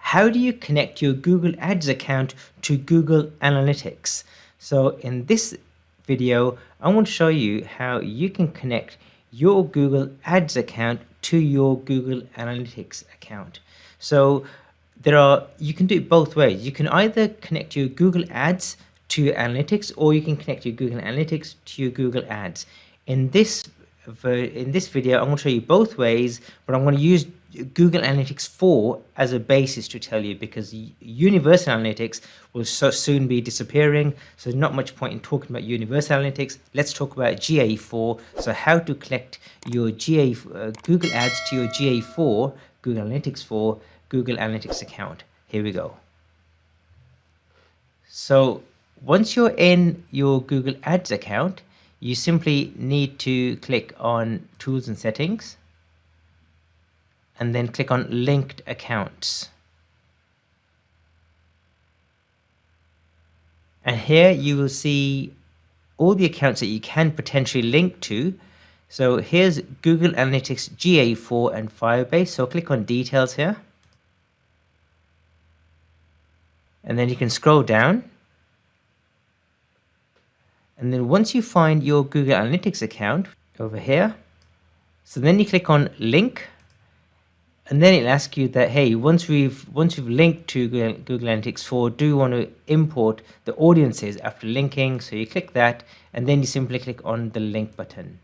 how do you connect your Google Ads account to Google Analytics? So in this video, I want to show you how you can connect your Google Ads account to your Google Analytics account. So you can do it both ways. You can either connect your Google Ads to your Analytics, or you can connect your Google Analytics to your Google Ads. In this video, I'm going to show you both ways, but I'm going to use Google Analytics 4 as a basis to tell you, because Universal Analytics will so soon be disappearing, so there's not much point in talking about Universal Analytics. Let's talk about GA4. So how to connect your Google Ads to your GA4, Google Analytics 4, Google Analytics account. Here we go. So once you're in your Google Ads account, you simply need to click on Tools and Settings, and then click on Linked Accounts. And here you will see all the accounts that you can potentially link to. So here's Google Analytics GA4 and Firebase. So click on Details here. And then you can scroll down. And then once you find your Google Analytics account over here, so then you click on Link, and then it'll ask you that, hey, once we've linked to Google Analytics 4, do you want to import the audiences after linking? So you click that, and then you simply click on the link button.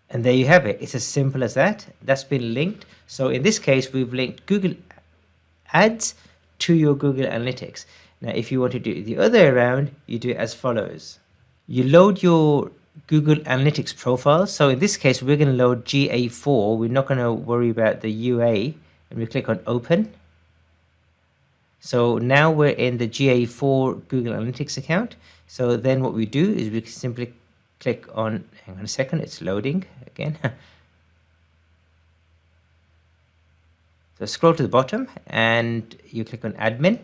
And there you have it. It's as simple as that. That's been linked. So in this case, we've linked Google Ads to your Google Analytics. Now, if you want to do it the other way around, you do it as follows. You load your Google Analytics profile. So in this case, we're going to load GA4. We're not going to worry about the UA. And we click on Open. So now we're in the GA4 Google Analytics account. So then what we do is we simply click on, hang on a second, it's loading again. So scroll to the bottom and you click on Admin.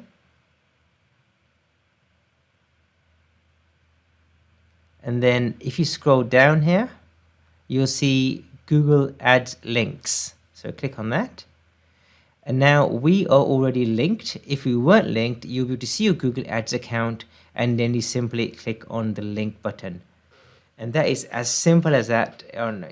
And then if you scroll down here, you'll see Google Ads links. So click on that. And now we are already linked. If we weren't linked, you'll be able to see your Google Ads account, and then you simply click on the link button. And that is as simple as that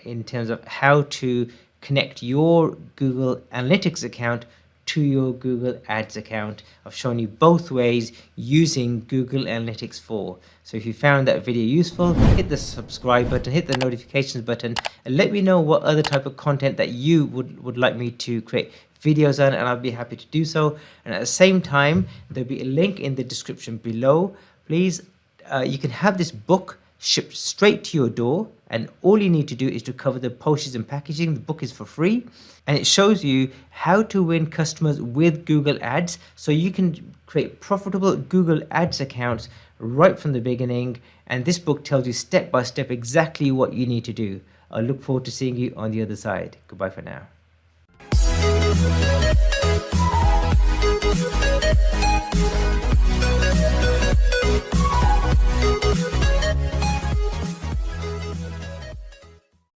in terms of how to connect your Google Analytics account to your Google Ads account. I've shown you both ways using Google Analytics 4. So if you found that video useful, hit the subscribe button, hit the notifications button, and let me know what other type of content that you would like me to create videos on, and I'll be happy to do so. And at the same time, there'll be a link in the description below. Please, you can have this book shipped straight to your door, and all you need to do is to cover the postage and packaging. The book is for free, and it shows you how to win customers with Google Ads, so you can create profitable Google Ads accounts right from the beginning. And this book tells you step by step exactly what you need to do. I look forward to seeing you on the other side. Goodbye for now.